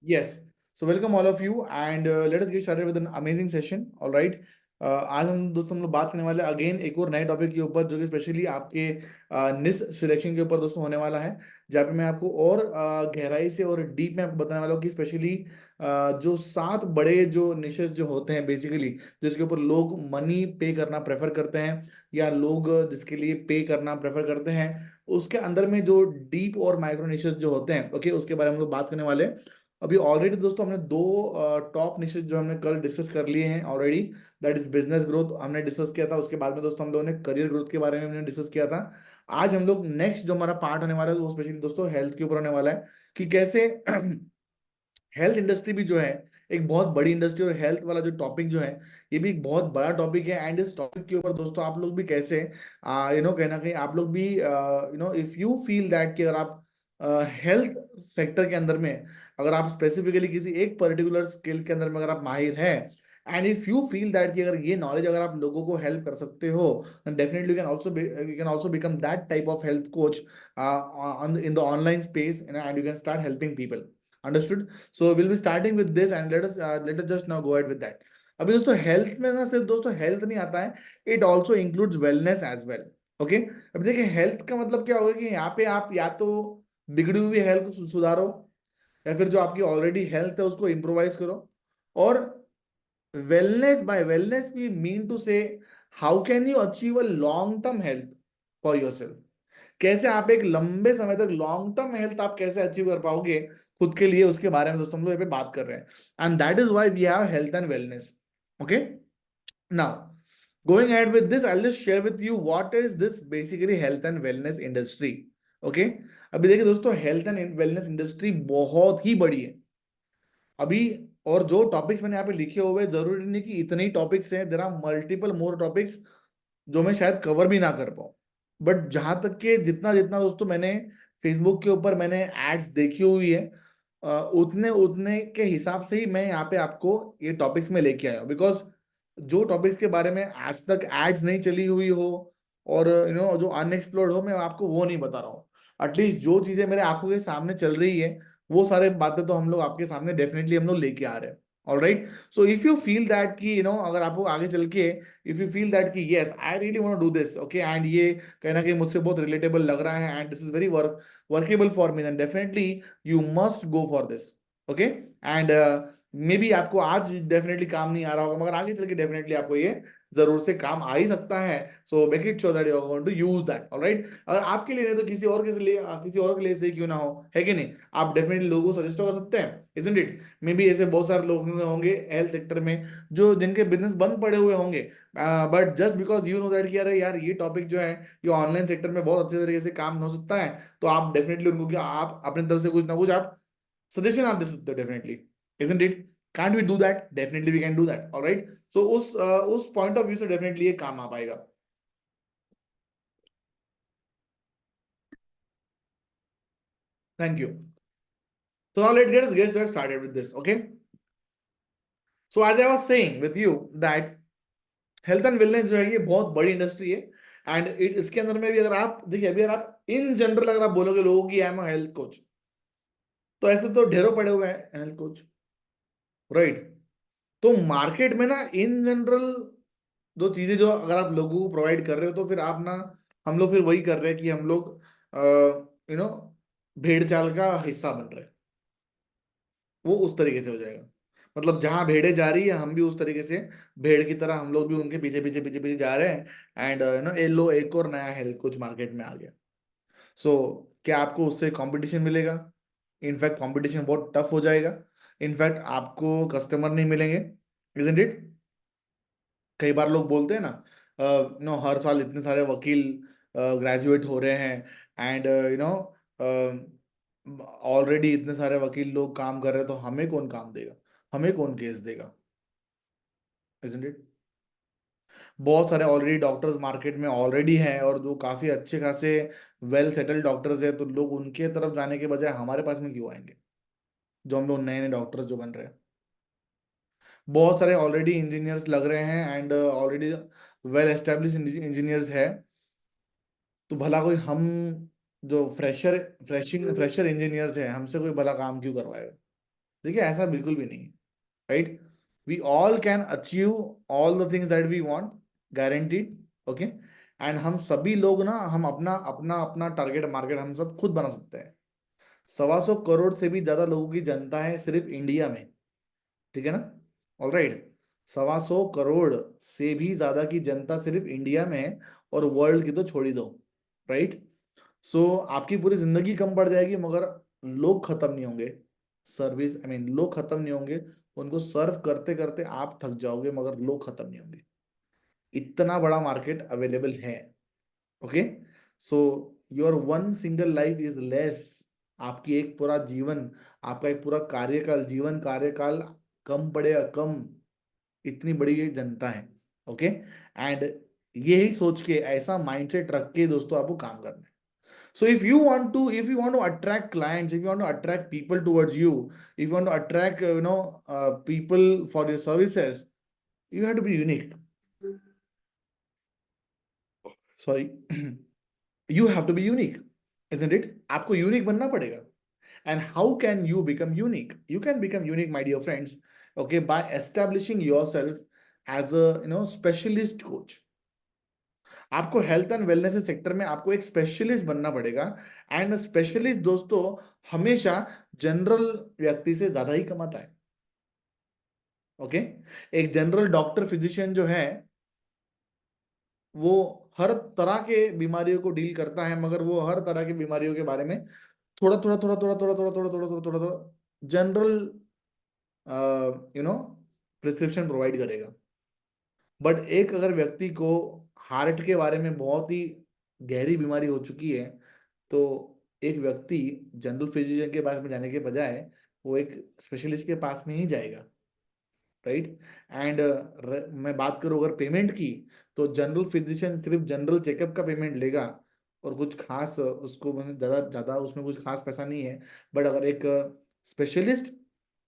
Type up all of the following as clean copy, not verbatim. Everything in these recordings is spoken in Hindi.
Yes. So welcome all of you and let us get started with an amazing session. All right. आज हम लोग बात करने वाले अगेन एक और नए टॉपिक के ऊपर जो कि स्पेशली आपके निस सिलेक्शन के ऊपर दोस्तों होने वाला है, जहाँ पे मैं आपको और गहराई से और डीप में आपको बताने वाला हूँ कि स्पेशली जो 7 बड़े जो निशेस जो होते हैं बेसिकली, जिसके ऊपर लोग मनी पे करना प्रेफर करते हैं या लोग जिसके लिए पे करना प्रेफर करते हैं, उसके अंदर में जो डीप और माइक्रो निशेस जो होते हैं, ओके, उसके बारे में हम लोग बात करने वाले हैं। अभी ऑलरेडी दोस्तों हमने 2 टॉप निशेस जो हमने कल डिस्कस कर लिए हैं already. That is business growth हमने डिस्कस किया था, उसके बाद में दोस्तों हम लोगों ने करियर ग्रोथ के बारे में हमने डिस्कस किया था। आज हम लोग नेक्स्ट जो हमारा पार्ट होने वाला है वो स्पेशली दोस्तों हेल्थ के ऊपर होने वाला है कि कैसे हेल्थ इंडस्ट्री भी जो है एक बहुत बड़ी इंडस्ट्री, और हेल्थ वाला जो टॉपिक जो है ये भी एक बहुत बड़ा टॉपिक है। एंड इस टॉपिक के ऊपर दोस्तों आप लोग भी कैसे कहीं ना कहीं आप लोग भी इफ यू फील दैट कि अगर आप हेल्थ सेक्टर के अंदर में अगर आप स्पेसिफिकली किसी एक पर्टिकुलर स्किल के अंदर में अगर आप माहिर हैं, and if you feel that कि अगर ये नॉलेज अगर आप लोगों को हेल्प कर सकते हो, definitely you can also become that type of health coach in the online space, and you can start helping people. Understood? So we'll be starting with this and let us just now go ahead with that. अभी दोस्तों हेल्थ में ना सिर्फ दोस्तों हेल्थ नहीं आता है, it also includes wellness as well. Okay, अभी देखिए हेल्थ का मतलब क्या होगा कि यहाँ पे आप या तो बिगड़ी हुई हेल्थ को सुधारो, या फिर जो आपकी ऑलरेडी हेल्थ है उसको इम्प्रोवाइज करो। और wellness, by wellness we mean to say how can you achieve a long term health for yourself. कैसे आप एक लंबे समय तक लॉन्ग टर्म हेल्थ आप कैसे अचीव कर पाओगे खुद के लिए, उसके बारे में दोस्तों हम लोग यहाँ पे बात कर रहे हैं। And that is why we have health and wellness. Okay, now going ahead with this, I'll just share with you what is this basically health and wellness industry. Okay, अभी देखिए दोस्तों हेल्थ एंड वेलनेस इंडस्ट्री बहुत ही बड़ी है अभी। और जो टॉपिक्स मैंने यहाँ पे लिखे हुए हैं, जरूरी नहीं कि इतने ही टॉपिक्स हैं, there are multiple more topics जो मैं शायद कवर भी ना कर पाऊँ। बट जहां तक के जितना जितना दोस्तों मैंने फेसबुक के ऊपर मैंने एड्स देखी हुई है, उतने उतने के हिसाब से ही मैं यहाँ पे आपको ये टॉपिक्स में लेके आया हूँ। बिकॉज जो टॉपिक्स के बारे में आज तक एड्स नहीं चली हुई हो और जो अनएक्सप्लोर्ड हो, मैं आपको वो नहीं बता रहा हूँ। एटलीस्ट जो चीजें मेरे आंखों के सामने चल रही है वो सारे बातें तो हम लोग आपके सामने डेफिनेटली हम लोग लेके आ रहे हैं। Alright, so if you feel that कि अगर आपको आगे चल के इफ यू फील दैट कि yes I really want to do this, okay, and ये कहीं ना कहीं मुझसे बहुत रिलेटेबल लग रहा है and this is very workable for me, then definitely you must go for this. Okay, and maybe आपको आज डेफिनेटली काम नहीं आ रहा होगा, मगर आगे चल के डेफिनेटली आपको ये जरूर से काम आ ही सकता है। So make it sure that you are going to use that. Alright, अगर आपके लिए नहीं तो किसी और के लिए सही क्यों ना हो, है कि नहीं? आप डेफिनेटली लोगों को सजेस्ट कर सकते हैं, इजंट इट? मे बी ऐसे बहुत सारे लोग होंगे हेल्थ सेक्टर में जो जिनके बिजनेस बंद पड़े हुए होंगे, but just because you know that कि अरे यार ये टॉपिक जो है ये ऑनलाइन सेक्टर में बहुत अच्छे तरीके से काम हो सकता है, तो आप डेफिनेटली उनको क्या आप अपनी तरफ से कुछ ना कुछ आप सजेशन आप दे सकते हो definitely, isn't it? Can't we do that? Definitely we can do that. Alright, so उस पॉइंट ऑफ व्यू से डेफिनेटली ये काम आ पाएगा। Thank you. So now let's get started with this. Okay, so as I was saying with you that health and wellness जो है ये बहुत बड़ी इंडस्ट्री है। एंड इसके अंदर में भी अगर आप देखिए, अभी अगर आप इन जनरल अगर आप बोलोगे लोगों की आई एम हेल्थ कोच, तो ऐसे तो ढेरों पड़े हुए हैं हेल्थ कोच, राइट? तो मार्केट में ना इन जनरल जो चीजें जो अगर आप लोगों को प्रोवाइड कर रहे हो, तो फिर आप ना हम लोग फिर वही कर रहे हैं कि हम लोग यू नो भेड़ चाल का हिस्सा बन रहे हैं। वो उस तरीके से हो जाएगा, मतलब जहां भेड़े जा रही है हम भी उस तरीके से भेड़ की तरह हम लोग भी उनके पीछे पीछे पीछे पीछे जा रहे हैं। एंड ये लो एक और नया हेल्थ कोच मार्केट में आ गया। सो क्या आपको उससे कंपटीशन मिलेगा? इनफैक्ट कंपटीशन बहुत टफ हो जाएगा। इनफैक्ट आपको कस्टमर नहीं मिलेंगे, इजंट इट? कई बार लोग बोलते हैं ना, हर साल इतने सारे वकील ग्रेजुएट हो रहे हैं एंड ऑलरेडी इतने सारे वकील लोग काम कर रहे हैं, तो हमें कौन काम देगा, हमें कौन केस देगा, इजंट इट? बहुत सारे ऑलरेडी डॉक्टर्स मार्केट में ऑलरेडी हैं और जो काफी अच्छे खासे वेल सेटल्ड डॉक्टर्स हैं, तो लोग उनके तरफ जाने के बजाय हमारे पास में क्यों आएंगे, जो हम लोग नए नए डॉक्टर्स जो बन रहे हैं? बहुत सारे ऑलरेडी इंजीनियर्स लग रहे हैं and already well establish engineers है, तो भला कोई हम जो फ्रेशर इंजीनियर्स है, हमसे कोई भला काम क्यों करवाएगा? देखिए ऐसा बिल्कुल भी नहीं है, right? We all can achieve all the things that we want, guaranteed, okay? And हम सभी लोग ना, हम अपना अपना अपना टारगेट मार्केट हम सब खुद बना सकते हैं। 125 करोड़ से भी ज्यादा लोगों की जनता है सिर्फ इंडिया में, ठीक है ना? ऑल राइट, 125 करोड़ से भी ज्यादा की जनता सिर्फ इंडिया में है, और वर्ल्ड की तो छोड़ ही दो, राइट? सो आपकी पूरी जिंदगी कम पड़ जाएगी, मगर लोग खत्म नहीं होंगे। सर्विस, आई मीन लोग खत्म नहीं होंगे, उनको सर्व करते करते आप थक जाओगे, मगर लोग खत्म नहीं होंगे। इतना बड़ा मार्केट अवेलेबल है, okay? So your one single life is less. आपकी एक पूरा जीवन, आपका एक पूरा कार्यकाल, जीवन कार्यकाल कम पड़ेगा, कम। इतनी बड़ी ये जनता है, ओके? एंड यही सोच के, ऐसा माइंडसेट रख के दोस्तों आपको काम करना है। So if you want to attract clients, if you want to attract people towards you, if you want to attract people for your services, you have to be unique. Sorry, you have to be unique, isn't it? आपको यूनिक बनना पड़ेगा। And how can you become unique? You can become unique, my dear friends, okay, by establishing yourself as a specialist coach. आपको हेल्थ एंड वेलनेस सेक्टर में आपको एक स्पेशलिस्ट बनना पड़ेगा। एंड स्पेशलिस्ट दोस्तों हमेशा जनरल व्यक्ति से ज्यादा ही कमाता है, ओके? एक जनरल डॉक्टर फिजिशियन जो है, वो हर तरह के बीमारियों को डील करता है, मगर वो हर तरह की बीमारियों के बारे में थोड़ा थोड़ा थोड़ा थोड़ा थोड़ा थोड़ा थोड़ा थोड़ा थोड़ा थोड़ा थोड़ा general you know prescription provide करेगा। बट एक अगर व्यक्ति को हार्ट के बारे में बहुत ही गहरी बीमारी हो चुकी है, तो एक व्यक्ति जनरल फिजिशियन के पास में जाने के बजाय वो एक स्पेशलिस्ट के पास में ही जाएगा, राइट? एंड मैं बात करूँ अगर पेमेंट की, तो जनरल फिजिशियन सिर्फ जनरल चेकअप का पेमेंट लेगा, और कुछ खास उसको मतलब ज़्यादा ज़्यादा उसमें कुछ खास पैसा नहीं है। बट अगर एक स्पेशलिस्ट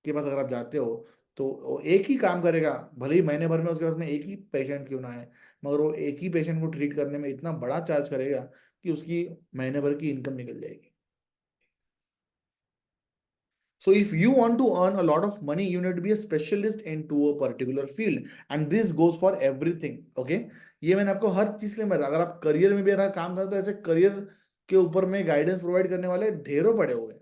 के पास अगर आप जाते हो, तो वो एक ही काम करेगा, भले ही महीने भर में उसके पास में एक ही पेशेंट क्यों ना है, मगर वो एक ही पेशेंट को ट्रीट करने में इतना बड़ा चार्ज करेगा कि उसकी महीने भर की इनकम निकल जाएगी। So if you want to earn a lot of money, you need to be a specialist into a particular field, and this goes for everything. Okay? ये मैंने आपको हर चीज के लिए बताया। अगर आप करियर में भी अगर काम करते हो, तो ऐसे करियर के ऊपर में गाइडेंस प्रोवाइड करने वाले ढेरों पड़े हुए हैं।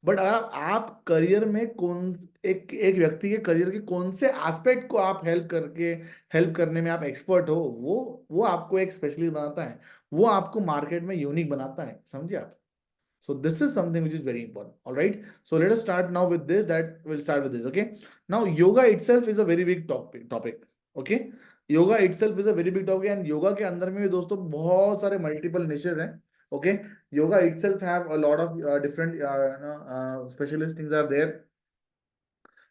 बट अगर आप करियर में कौन एक एक व्यक्ति के करियर के कौन से एस्पेक्ट को आप हेल्प करने में आप एक्सपर्ट हो, वो आपको एक स्पेशलिस्ट बनाता है, वो आपको मार्केट में यूनिक बनाता है, समझे आप? So this is something which is very important. All right. So let us start now with this. That we'll start with this. Okay. Now yoga itself is a very big topic. Okay. Yoga itself is a very big topic, and yoga के अंदर में भी दोस्तों बहुत सारे multiple niches हैं. Okay. Yoga itself have a lot of different specialist things are there.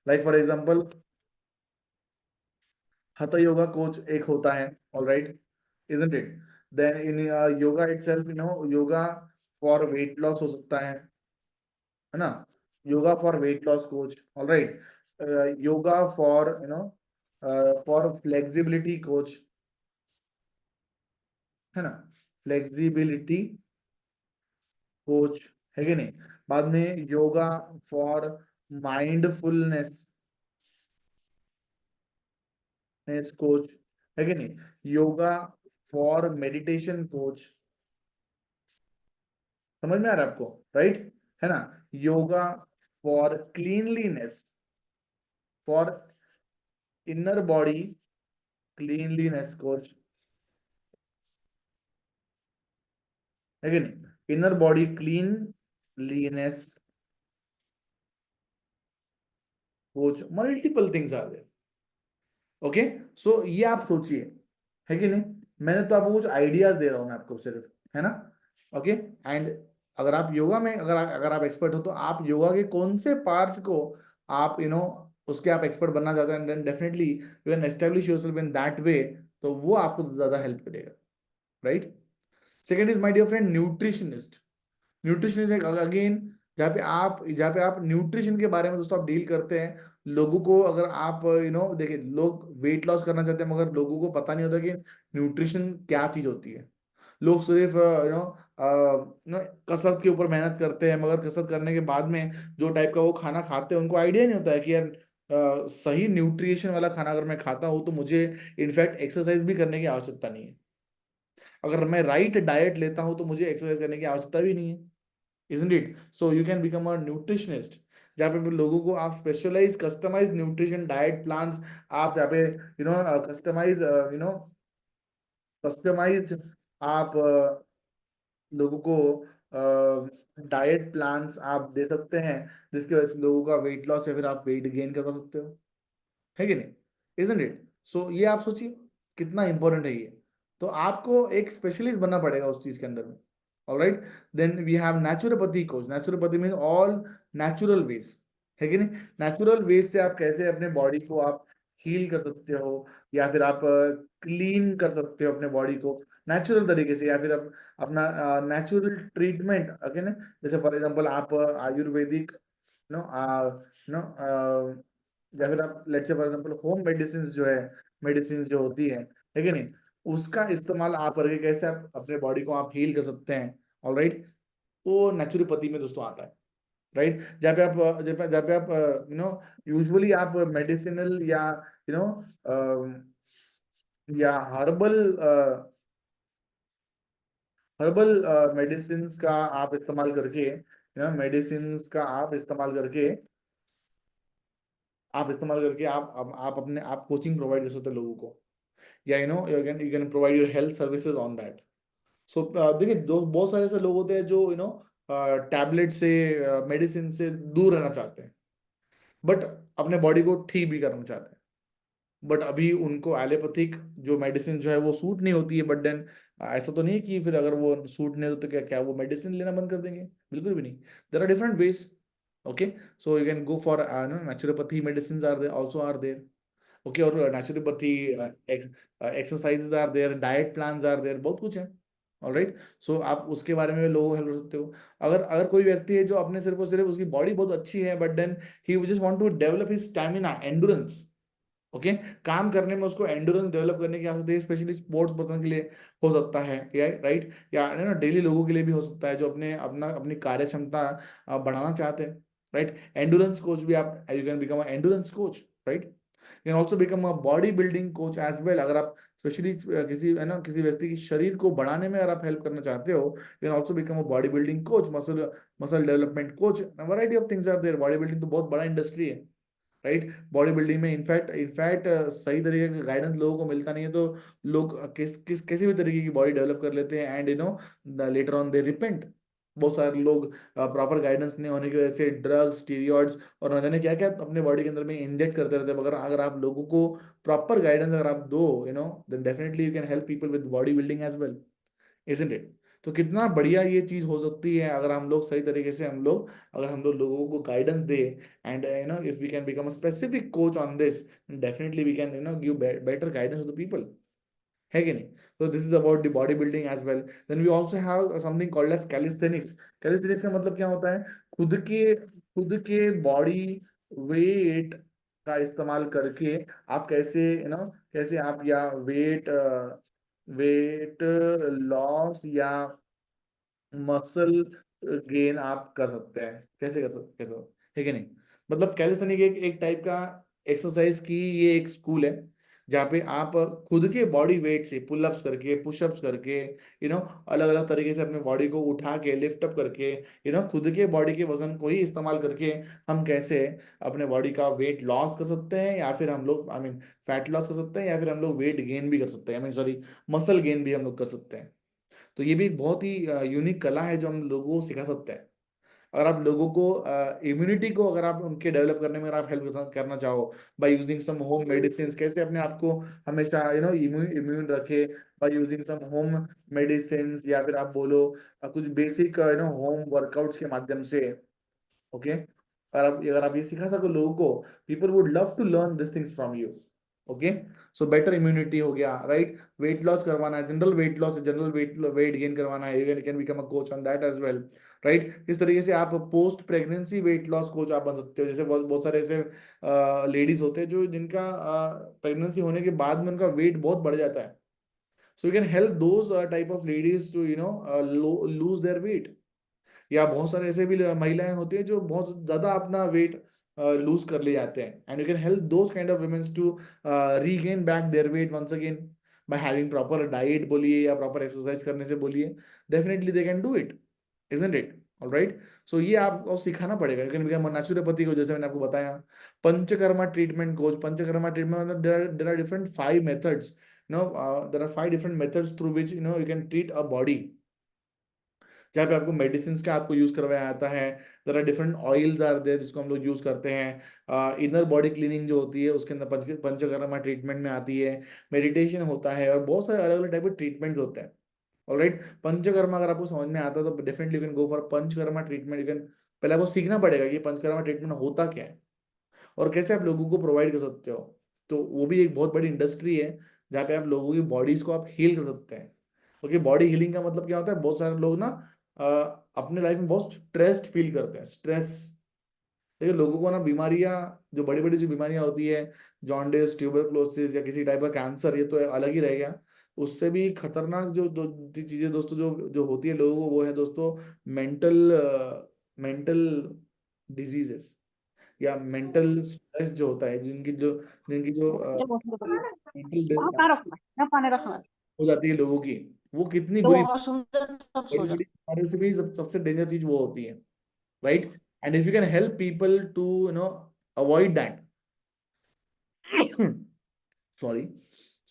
Like for example, hatha yoga coach एक होता है. All right. Isn't it? Then in yoga itself, yoga for weight loss हो सकता है ना? Yoga for wait loss coach, alright? Yoga for for flexibility coach, है ना? फ्लेक्सिबिलिटी कोच है कि नहीं? बाद में योगा फॉर माइंडफुलनेस कोच, है कि नहीं? योगा फॉर मेडिटेशन कोच, समझ में आ रहा है आपको? राइट, है ना? Yoga for cleanliness, for inner body cleanliness coach, है कि नहीं? Inner body cleanliness coach, multiple things are there. Okay, so ये आप सोचिए, है कि नहीं? मैंने तो आपको कुछ आइडियाज दे रहा हूं मैं आपको सिर्फ, है ना? ओके। एंड अगर आप योगा में अगर आप एक्सपर्ट हो, तो आप योगा के कौन से पार्ट को आप उसके आप एक्सपर्ट बनना चाहते हैं, then definitely you can establish yourself in that way, तो वो आपको ज्यादा हेल्प करेगा, right? Second is my dear friend nutritionist. Nutritionist एक अगेन, जहाँ पे आप न्यूट्रिशन के बारे में दोस्तों आप डील करते हैं लोगों को। अगर आप देखिए, लोग वेट लॉस करना चाहते हैं, मगर लोगों को पता नहीं होता कि न्यूट्रिशन क्या चीज होती है। लोग सिर्फ ना कसरत के ऊपर मेहनत करते हैं, मगर कसरत करने के बाद में जो टाइप का वो खाना खाते हैं उनको आइडिया नहीं होता है कि यार सही न्यूट्रिशन वाला खाना अगर मैं खाता हूँ तो मुझे इनफैक्ट एक्सरसाइज भी करने की आवश्यकता नहीं है। अगर मैं राइट डाइट लेता हूँ तो मुझे एक्सरसाइज करने की आवश्यकता भी नहीं है, isn't it? So you can become a nutritionist, जहाँ पे लोगों को आप specialize customize nutrition diet plans, आप जहाँ पे कस्टमाइज कस्टमाइज आप लोगों को डाइट प्लान्स आप दे सकते हैं, जिसकी वजह से लोगों का वेट लॉस या फिर आप वेट गेन करवा सकते हो, है कि नहीं, इजंट इट? सो ये आप सोचिए कितना इंपॉर्टेंट है ये। तो आपको एक स्पेशलिस्ट बनना पड़ेगा उस चीज के अंदर में। Alright, then we have naturopathy coach. Naturopathy mean all natural ways, है कि नहीं? नेचुरल वेज से आप कैसे अपने बॉडी को आप हील कर सकते हो, या फिर आप क्लीन कर सकते हो अपने बॉडी को नेचुरल तरीके से, या फिर आप अपना नेचुरल ट्रीटमेंट, ओके ना? जैसे फॉर एग्जांपल आप आयुर्वेदिक नो नो या फिर आप let's say for example home medicine जो है, मेडिसिन जो होती है कि नहीं, उसका इस्तेमाल आप करके कैसे आप अपने बॉडी को आप हील कर सकते हैं। ऑलराइट, वो नेचुरोपैथी में दोस्तों आता है, राइट? जहाँ पे आप यूजुअली आप मेडिसिनल यू नो या हर्बल मेडिसिन का आप इस्तेमाल करके, मेडिसिन का आप अपने आप कोचिंग प्रोवाइड कर सकते हो लोगों को, या you can provide your health services on that. So देखिए, दो बहुत सारे ऐसे लोग होते हैं जो टैबलेट से मेडिसिन से दूर रहना चाहते हैं, बट अपने बॉडी को ठीक भी करना चाहते हैं, बट अभी उनको एलोपैथिक जो मेडिसिन जो है वो सूट नहीं होती है। बट देन ऐसा तो नहीं है कि फिर अगर वो सूट नहीं होता तो क्या क्या वो मेडिसिन लेना बंद कर देंगे? बिल्कुल भी नहीं। There are different ways, okay? So you can go for naturopathy medicine are there, also are there, okay? और naturopathy exercises are there, diet plans are there, बहुत कुछ है। ऑलराइट, सो आप उसके बारे में लोगों को हेल्प कर सकते हो। अगर अगर कोई व्यक्ति है जो अपने सिर्फ और सिर्फ उसकी बॉडी बहुत अच्छी है, but then he just want to develop his stamina, endurance, okay? काम करने में उसको एंडोरेंस डेवलप करने की आवश्यकता है, स्पेशली स्पोर्ट्स पर्सन के लिए हो सकता है, या राइट, या ना डेली लोगों के लिए भी हो सकता है जो अपनी कार्य क्षमता बढ़ाना चाहते हैं, राइट? एंडोरेंस कोच भी आप, you can become endurance coach, right? You can also become a body building coach as well. अगर आप स्पेशली किसी किसी व्यक्ति की शरीर को बढ़ाने में अगर आप हेल्प करना चाहते हो, you can also become a body building coach, muscle muscle development coach, variety of things are there. Body building तो बहुत बड़ा इंडस्ट्री है, राइट? बॉडी बिल्डिंग में इनफैक्ट इनफैक्ट सही तरीके का गाइडेंस लोगों को मिलता नहीं है, तो लोग किसी भी तरीके की बॉडी डेवलप कर लेते हैं, and later on they repent. बहुत सारे लोग प्रॉपर गाइडेंस नहीं होने की वजह से ड्रग्स, स्टीरियॉइड्स और न जाने क्या क्या अपने बॉडी के अंदर में इंजेक्ट करते रहते हैं। मगर अगर आप लोगों को प्रॉपर गाइडेंस अगर आप दो, then definitely you can help people with body building as well, isn't it? तो कितना बढ़िया ये चीज हो सकती है अगर हम लोग सही तरीके से अगर हम लोग लोगों को गाइडेंस दे, and if we can become a specific coach on this, definitely we can give better guidance to the people, है कि नहीं? तो this is about the body building as well. Then we also have something called as calisthenics. Calisthenics का मतलब क्या होता है? खुद के बॉडी वेट का इस्तेमाल करके आप कैसे कैसे आप या वेट लॉस या मसल गेन आप कर सकते हैं, कैसे कर सकते हैं, है कि नहीं? मतलब कैलिस्थेनिक एक टाइप का एक्सरसाइज की ये एक स्कूल है, जहाँ पे आप खुद के बॉडी वेट से पुलअप्स करके, पुशअप्स करके, अलग अलग तरीके से अपने बॉडी को उठा के लिफ्ट अप करके, खुद के बॉडी के वजन को ही इस्तेमाल करके हम कैसे अपने बॉडी का वेट लॉस कर सकते हैं, या फिर हम लोग आई मीन फैट लॉस कर सकते हैं, या फिर हम लोग वेट गेन भी कर सकते हैं, I mean sorry, muscle gain भी हम लोग कर सकते हैं। तो ये भी एक बहुत ही यूनिक कला है जो हम लोगों को सिखा सकते हैं। अगर आप लोगों को इम्यूनिटी को अगर आप उनके डेवलप करने में अगर आप हेल्प करना चाहो, by using some home medicine, कैसे अपने आप को हमेशा इम्यून इम्यून रखे, by using some home medicine, या फिर आप बोलो कुछ बेसिक होम वर्कआउट्स के माध्यम से, ओके? अगर आप ये सिखा सको लोगों को, people would love to learn this things from you, okay? So better immunity हो गया, राइट? वेट लॉस करवाना है, general weight loss, general weight gain करवाना है, you can become a coach on that as well, right? इस तरीके से आप post pregnancy weight loss coach आप बन सकते हो। जैसे बहुत बहुत सारे ऐसे लेडीज होते हैं जो जिनका प्रेगनेंसी होने के बाद में उनका वेट बहुत बढ़ जाता है। So you can help those type of ladies to lose their weight. या बहुत सारे ऐसे भी महिलाएं होती हैं जो बहुत ज्यादा अपना वेट लूज कर ले जाते हैं, and you can help those kind of womens to regain back their weight once again by having proper diet बोलिए या प्रॉपर एक्सरसाइज करने से बोलिए, definitely they can do it, isn't it? Alright, so ये आपको सिखाना पड़ेगा। यू कैन बिकम नेचुरोपैथी को, जैसे मैंने आपको बताया, Panchakarma treatment coach. Panchakarma treatment मतलब there are different 5 methods, there are 5 different methods through which you can treat a body, जहाँ पे आपको मेडिसिन का आपको यूज करवाया जाता है। There are different oils are there जिसको हम लोग यूज करते हैं। इनर बॉडी क्लीनिंग जो होती है उसके अंदर पंचकर्मा ट्रीटमेंट में आती है। मेडिटेशन होता है और बहुत सारे अलग अलग टाइप के ट्रीटमेंट होते हैं। ऑलराइट, पंचकर्मा अगर आपको समझ में आता है तो definitely you can go for panchakarma treatment. You can पहले आपको सीखना पड़ेगा कि पंचकर्मा ट्रीटमेंट होता क्या है और कैसे आप लोगों को प्रोवाइड कर सकते हो। तो वो भी एक बहुत बड़ी इंडस्ट्री है जहाँ पे आप लोगों की बॉडीज को आप हील कर सकते हैं। ओके, बॉडी हीलिंग का मतलब क्या होता है? बहुत सारे लोग ना अपने लाइफ में बहुत स्ट्रेस्ड फील करते हैं। स्ट्रेस, देखिए लोगों को ना बीमारियां, जो बड़ी बड़ी जो बीमारियां होती है, जॉन्डिस, ट्यूबरक्लोसिस या किसी टाइप का कैंसर, ये तो अलग ही रह गया। उससे भी खतरनाक जो चीजें दोस्तों जो जो होती है लोगों को, वो है दोस्तों मेंटल मेंटल डिजीजेस या मेंटल स्ट्रेस जो होता है, जिनकी जो मेंटल कहाँ रखना है, पानी रखना हो जाती है लोगों की, वो कितनी तो बुरी, वॉशरूम तब सो बड़ी जा। बड़ी बीमारियों से भी सबसे डेंजर चीज वो होती है, right? And if you can help people to avoid that, sorry,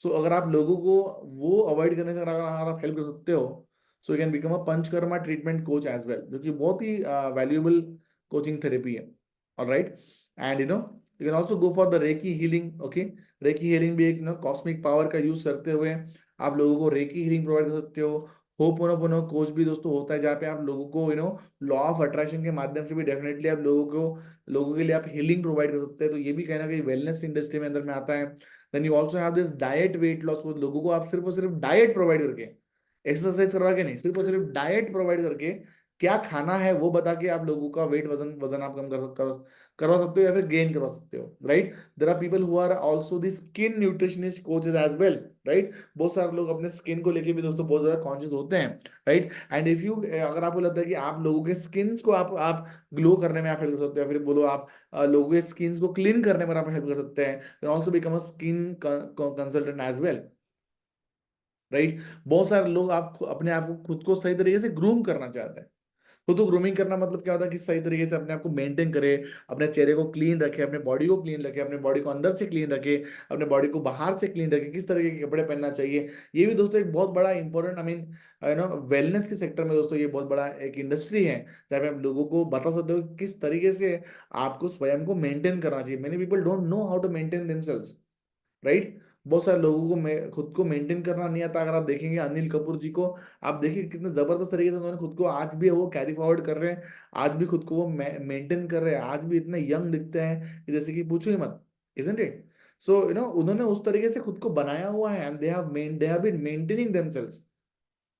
so अगर आप लोगों को वो अवॉइड करने से अगर आप हेल्प कर सकते हो, so you can become a panchakarma treatment coach as well, जो कि बहुत ही वैल्यूएबल कोचिंग थेरेपी है। Alright, and you can also go for the reiki healing. Okay, reiki healing भी एक कॉस्मिक पावर का यूज करते हुए आप लोगों को रेकी हीलिंग प्रोवाइड कर सकते हो। होपोनोपोनो कोच भी दोस्तों होता है, जहाँ पे आप लोगों को लॉ ऑफ अट्रैक्शन के माध्यम से भी डेफिनेटली आप लोगों के लिए आप हीलिंग प्रोवाइड कर सकते हैं। तो ये भी कहीं ना कहीं वेलनेस इंडस्ट्री में अंदर में आता है। Then you also have this diet weight loss, वो लोगों को आप सिर्फ और सिर्फ डाइट प्रोवाइड करके, एक्सरसाइज करवा के नहीं, सिर्फ और सिर्फ डाइट प्रोवाइड करके, क्या खाना है वो बता के आप लोगों का वेट वजन वजन आप कम करवा सकते हो या फिर गेन करवा सकते हो, right? There are people who are also the skin nutritionist coaches as well, right? बहुत सारे लोग अपने स्किन को लेके भी दोस्तों बहुत ज्यादा कॉन्शियस होते हैं, राइट? एंड इफ यू, अगर आपको लगता है कि आप लोगों के स्किन को आप ग्लो करने में आप हेल्प कर सकते हो, या फिर बोलो आप लोगों के स्किन को क्लीन करने में आप हेल्प कर सकते हैं, then also become a skin consultant as well, right? बहुत सारे लोग अपने आप को खुद को सही तरीके से ग्रूम करना चाहते हैं। खुद को ग्रूमिंग करना मतलब क्या होता है कि सही तरीके से अपने आप को मेंटेन करे, अपने चेहरे को क्लीन रखे, अपने बॉडी को क्लीन रखे, अपने बॉडी को अंदर से क्लीन रखे, अपने बॉडी को बाहर से क्लीन रखे, किस तरीके के कपड़े पहनना चाहिए। ये भी दोस्तों एक बहुत बड़ा इंपॉर्टेंट, आई मीन वेलनेस के सेक्टर में दोस्तों ये बहुत बड़ा एक इंडस्ट्री है, जहाँ पे आप लोगों को बता सकते हो कि किस तरीके से आपको स्वयं को मेंटेन करना चाहिए। Many people don't know how to maintain themselves, right? बहुत सारे लोगों को खुद को मेंटेन करना नहीं आता। अगर आप देखेंगे अनिल कपूर जी को, आप देखिए कितने जबरदस्त तरीके से उन्होंने खुद को, आज भी वो कैरी फॉरवर्ड कर रहे हैं, आज भी खुद को वो मेंटेन कर रहे हैं, आज भी इतने यंग दिखते हैं कि जैसे कि पूछो ही मत, इजंट इट? सो उन्होंने उस तरीके से खुद को बनाया हुआ है, and they have been maintaining themselves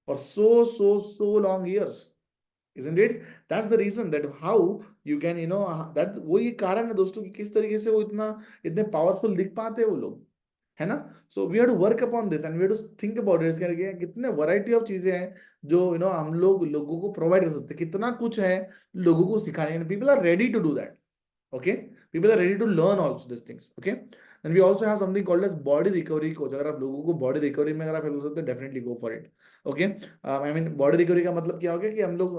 for so long years, isn't it? That's the reason that how you can, that वो ये कारण है दोस्तों कि किस तरीके से वो इतने पावरफुल दिख पाते हैं वो लोग, है ना? So we have to work upon this and we have to think about it, कितने वैरायटी ऑफ चीजें हैं जो हम लोग लोगों को प्रोवाइड कर सकते हैं, कितना कुछ है लोगों को सिखाने, people are ready to do that. Okay, people are ready to learn also these things. Okay, and we also have something called as body recovery coach. अगर आप लोगों को बॉडी रिकवरी में अगर आप हेल्प कर सकते हो, definitely go for it. Okay, I mean body recovery का मतलब क्या हो गया कि हम लोग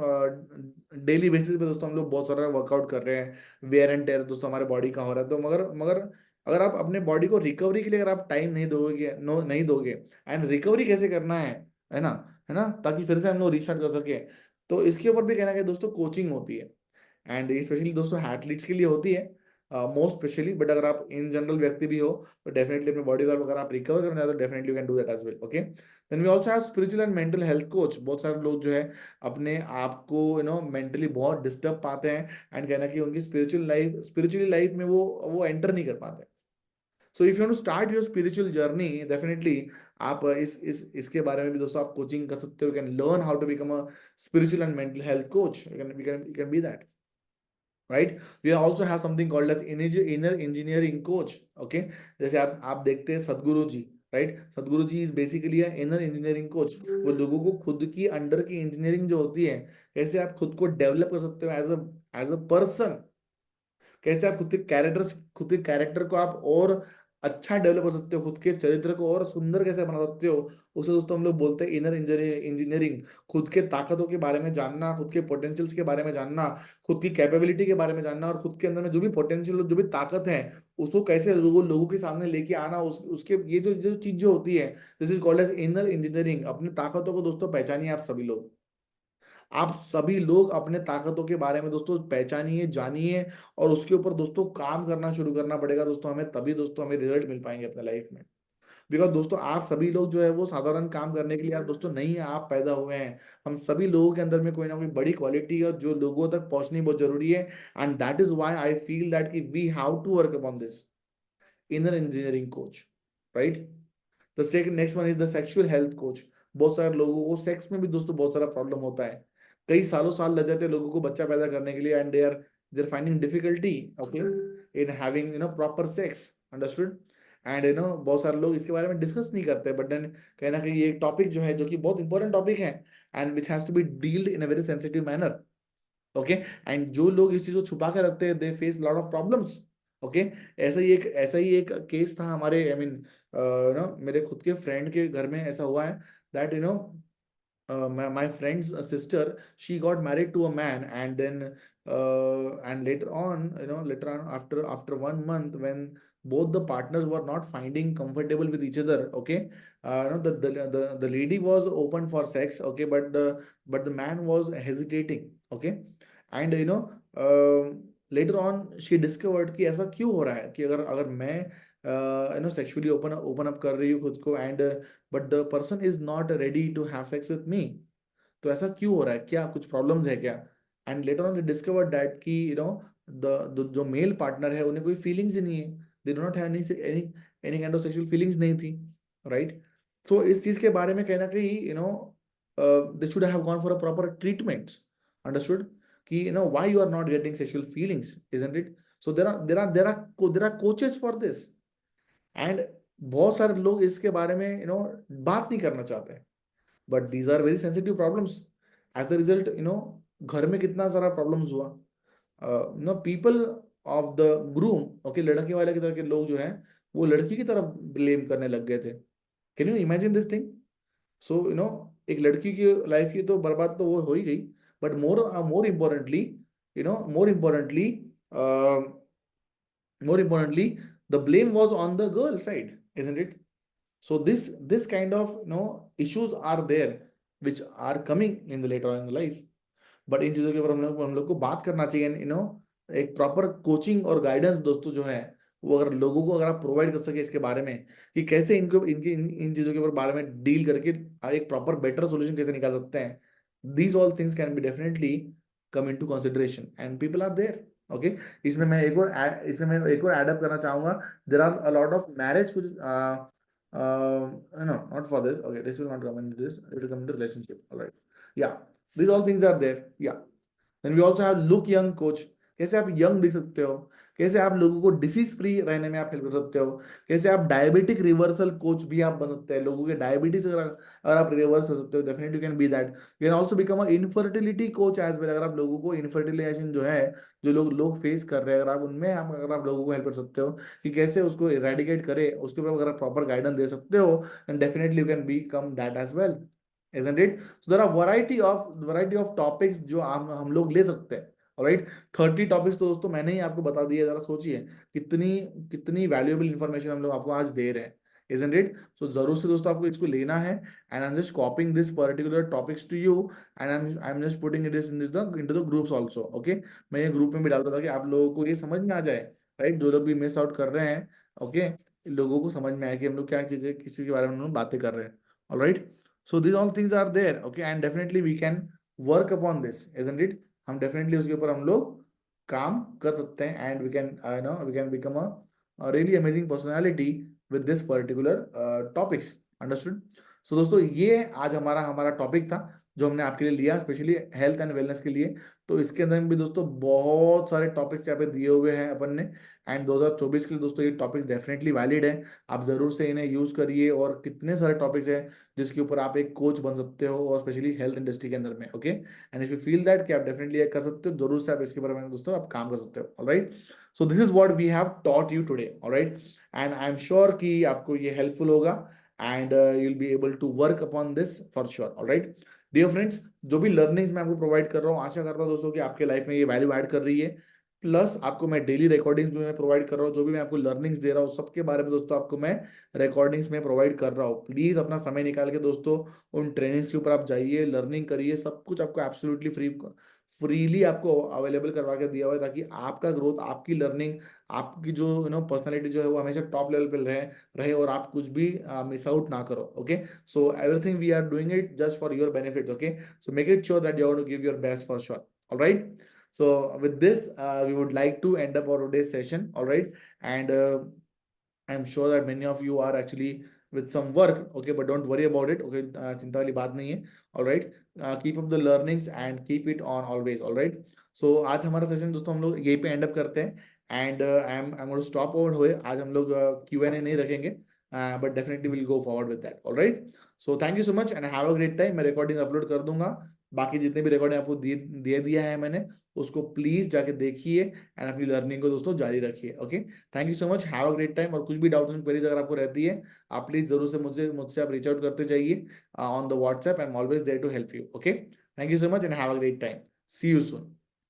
डेली बेसिस पे दोस्तों हम लोग बहुत सारा वर्कआउट कर रहे हैं, वेयर एंड टेयर दोस्तों हमारे बॉडी का हो रहा है, तो मगर मगर अगर आप अपने बॉडी को रिकवरी के लिए अगर आप टाइम नहीं दोगे, नहीं दोगे, एंड रिकवरी कैसे करना है ना, है ना, ताकि फिर से हम लोग रिस्टार्ट कर सके, तो इसके ऊपर भी कहना कि दोस्तों कोचिंग होती है, एंड स्पेशली दोस्तों एथलीट्स के लिए होती है मोस्ट स्पेशली। बट अगर आप इन जनरल व्यक्ति भी हो तो डेफिनेटली अपने बॉडी को अगर आप रिकवर करना चाहते हो, definitely you can do that as well. Okay, then we also have spiritual and mental health coach. बहुत सारे लोग जो है अपने आप को मेंटली बहुत डिस्टर्ब पाते हैं, एंड कहना कि उनकी स्पिरिचुअली लाइफ में वो एंटर नहीं कर पाते। So if you want to start your spiritual journey, definitely आप इसके बारे में भी दोस्तों आप कोचिंग कर सकते हो। You can learn how to become a spiritual and mental health coach, you can be that, right? We also have something called as inner engineering coach. Okay, जैसे आप देखते हैं सदगुरु ji, right. Sadhguru ji is basically inner engineering coach. वो लोगों को खुद की अंडर की इंजीनियरिंग जो होती है, कैसे आप खुद को डेवलप कर सकते हो एज अ पर्सन, कैसे आप खुद के कैरेक्टर को आप और अच्छा डेवलप कर सकते हो, खुद के चरित्र को और सुंदर कैसे बना सकते हो, उसे दोस्तों हम लोग बोलते हैं इनर इंजीनियरिंग। खुद के ताकतों के बारे में जानना, खुद के पोटेंशियल्स के बारे में जानना, खुद की कैपेबिलिटी के बारे में जानना, और खुद के अंदर में जो भी पोटेंशियल, जो भी ताकत है, उसको कैसे लोगों के सामने लेके आना, उसके ये जो जो चीज जो होती है, this is called as inner engineering. अपनी ताकतों को दोस्तों पहचानिए आप सभी लोग। आप सभी लोग अपने ताकतों के बारे में दोस्तों पहचानिए, जानिए, और उसके ऊपर दोस्तों काम करना शुरू करना पड़ेगा दोस्तों हमें, तभी दोस्तों हमें रिजल्ट मिल पाएंगे अपने लाइफ में। बिकॉज दोस्तों आप सभी लोग जो है वो साधारण काम करने के लिए आप दोस्तों नहीं है, आप पैदा हुए हैं। हम सभी लोगों के अंदर में कोई ना कोई बड़ी क्वालिटी है जो लोगों तक पहुंचनी बहुत जरूरी है। And that is why I feel that कि we have to work upon this inner engineering coach, right. The next one is the sexual health coach. बहुत सारे लोगों को सेक्स में भी दोस्तों बहुत सारा प्रॉब्लम होता है। कई सालों साल लग जाते हैं लोगों को बच्चा पैदा करने के लिए, and they are finding difficulty, okay, in having proper sex, understood. And बहुत सारे लोग इसके बारे में डिस्कस नहीं करते, बट देन कहीं ना कहीं ये एक टॉपिक जो है, जो कि बहुत इंपॉर्टेंट टॉपिक है, and which has to be dealt in a very sensitive manner, okay. And जो लोग इस चीज को छुपा के रखते हैं, they face lot of problems, okay. ऐसा ही एक केस था हमारे, आई मीन मेरे खुद के फ्रेंड के घर में ऐसा हुआ है that my friend's sister, she got married to a man, and then and later on after 1 month, when both the partners were not finding comfortable with each other, okay, the lady was open for sex, okay, but the man was hesitating, okay. And later on she discovered कि ऐसा क्यों हो रहा है, कि अगर अगर मैं सेक्सुअली ओपन अप कर रही हूँ खुद को, and but the person is not ready to have sex with me, तो ऐसा क्यों हो रहा है, क्या कुछ प्रॉब्लम्स है क्या। And later on they discovered that कि द जो मेल पार्टनर है उन्हें कोई फीलिंग्स ही नहीं है, they do not have any any kind of sexual feelings नहीं थी, राइट। सो इस चीज के बारे में कहीं ना कहीं they should have gone for a proper treatment, understood, कि why you are not getting sexual feelings, isn't it. So there are coaches for this, and बहुत सारे लोग इसके बारे में बात नहीं करना चाहते, but these are very sensitive problems. As the result घर में कितना सारा प्रॉब्लम्स हुआ, people of the groom, okay, लड़के वाले की तरह के लोग जो हैं वो लड़की की तरफ ब्लेम करने लग गए थे। Can you imagine this thing. So एक लड़की की लाइफ की तो बर्बाद तो वो हो ही गई, but more importantly, more importantly, more importantly, the blame was on the girl side, isn't it? So this kind of issues are there, which are coming in the later on in the life. But in चीजों के ऊपर हम लोग को बात करना चाहिए, एक प्रॉपर कोचिंग और गाइडेंस दोस्तों जो है, वो अगर लोगों को अगर आप प्रोवाइड कर सके इसके बारे में, कि कैसे इनको इनके इन चीजों के ऊपर बारे में डील करके एक प्रॉपर बेटर सोल्यूशन कैसे निकाल सकते हैं, these all things can be definitely come into consideration, and people are there, okay. इसमें मैं एक और एड अप करना चाहूंगा। There are a lot of marriage कुछ no, not for this, okay, this will not come into this, it will come into relationship, all right, yeah, these all things are there, yeah. Then we also have look young coach। कैसे आप यंग दिख सकते हो, कैसे आप लोगों को डिसीज फ्री रहने में आप हेल्प कर सकते हो, कैसे आप डायबिटिक रिवर्सल कोच भी आप बन सकते हैं, लोगों के डायबिटीज अगर आप रिवर्स कर सकते हो, definitely you can be that. You can also become a infertility coach as well. अगर आप लोगों को इनफर्टिलाइजेशन जो है, जो लोग फेस कर रहे हैं, अगर आप लोगों को हेल्प कर सकते हो कि कैसे उसको इरेडिकेट करे, उसके ऊपर अगर आप प्रॉपर गाइडेंस दे सकते हो, then definitely you can become that as well, isn't it? So there are variety of topics जो हम लोग ले सकते हैं, राइट। 30 टॉपिक्स तो दोस्तों मैंने ही आपको बता दिया, जरा सोचिए कितनी कितनी वैल्यूएबल इंफॉर्मेशन हम लोग आपको आज दे रहे हैं, isn't it? So जरूर से दोस्तों आपको इसको लेना है, and I'm just copying this particular topics to you, and I'm just putting it into the groups also, okay। मैं ये ग्रुप में भी डालता था कि आप लोगों को ये समझ में आ जाए, राइट। जो लोग भी मिस आउट कर रहे हैं, ओके, लोगों को समझ में आए कि हम लोग क्या चीजें किस चीज के बारे में हम लोग बातें कर रहे हैं, alright. So these all things are there, okay, and definitely we can work upon this, isn't it? हम definitely उसके ऊपर हम लोग काम कर सकते हैं, and we can become a really amazing personality with this particular topics, understood? So दोस्तों ये आज हमारा टॉपिक था, जो हमने आपके लिए लिया स्पेशली हेल्थ एंड वेलनेस के लिए। तो इसके अंदर में भी दोस्तों बहुत सारे टॉपिक्स यहाँ पे दिए हुए हैं अपन ने, एंड 2024 के लिए दोस्तों ये टॉपिक्स डेफिनेटली वैलिड है। आप जरूर से इन्हें यूज करिए, और कितने सारे टॉपिक्स हैं जिसके ऊपर आप एक कोच बन सकते हो, और स्पेशली हेल्थ इंडस्ट्री के अंदर में। Okay, and if you feel that कि आप डेफिनेटली कर सकते हो, जरूर से आप इसके बारे में दोस्तों आप काम कर सकते हो। Alright, so this is what we have taught you today. Alright, and I am sure कि आपको ये हेल्पफुल होगा, and you will be able to work upon this for sure. Alright dear friends, जो भी लर्निंग्स मैं आपको प्रोवाइड कर रहा हूँ, आशा करता हूँ दोस्तों कि आपके लाइफ में ये वैल्यू ऐड कर रही है। प्लस आपको मैं डेली रिकॉर्डिंग्स भी मैं प्रोवाइड कर रहा हूँ, जो भी मैं आपको लर्निंग्स दे रहा हूँ सबके बारे में दोस्तों आपको मैं रिकॉर्डिंग्स में प्रोवाइड कर रहा हूँ। प्लीज अपना समय निकाल के दोस्तों उन ट्रेनिंग्स के ऊपर आप जाइए, लर्निंग करिए, सब कुछ आपको एब्सोल्युटली फ्रीली आपको अवेलेबल करवा के दिया हुआ है, ताकि आपका ग्रोथ, आपकी लर्निंग, आपकी जो पर्सनैलिटी जो है वो हमेशा टॉप लेवल पे रहे और आप कुछ भी मिस आउट ना करो। Okay, so everything we are doing it just for your benefit. Okay, so make it sure that you're going to give your best for sure. All right, so with this we would like to end up our today's session. All right, and I'm sure that many of you are actually with some work. Okay, but don't worry about it. Okay, चिंता वाली बात नहीं है. All right, keep up the learnings and keep it on always. All right, so आज हमारा सेशन दोस्तों हम लोग यहीं पे एंड अप करते हैं, and I'm going to stop over हुए. आज हम लोग Q&A नहीं रखेंगे, but definitely we'll go forward with that. All right, so thank you so much and have a great time. मैं रिकॉर्डिंग अपलोड कर दूंगा, बाकी जितने भी रिकॉर्डिंग आपको दे दिया है मैंने, उसको प्लीज जाके देखिए एंड अपनी लर्निंग को दोस्तों जारी रखिए। Okay, thank you so much, have a great time. और कुछ भी डाउट्स एंड क्वेरीज अगर आपको रहती है, आप प्लीज जरूर से मुझसे आप रीच आउट करते जाइए on the WhatsApp. I am always there to help you. Okay, thank you so much and have a great time. See you soon.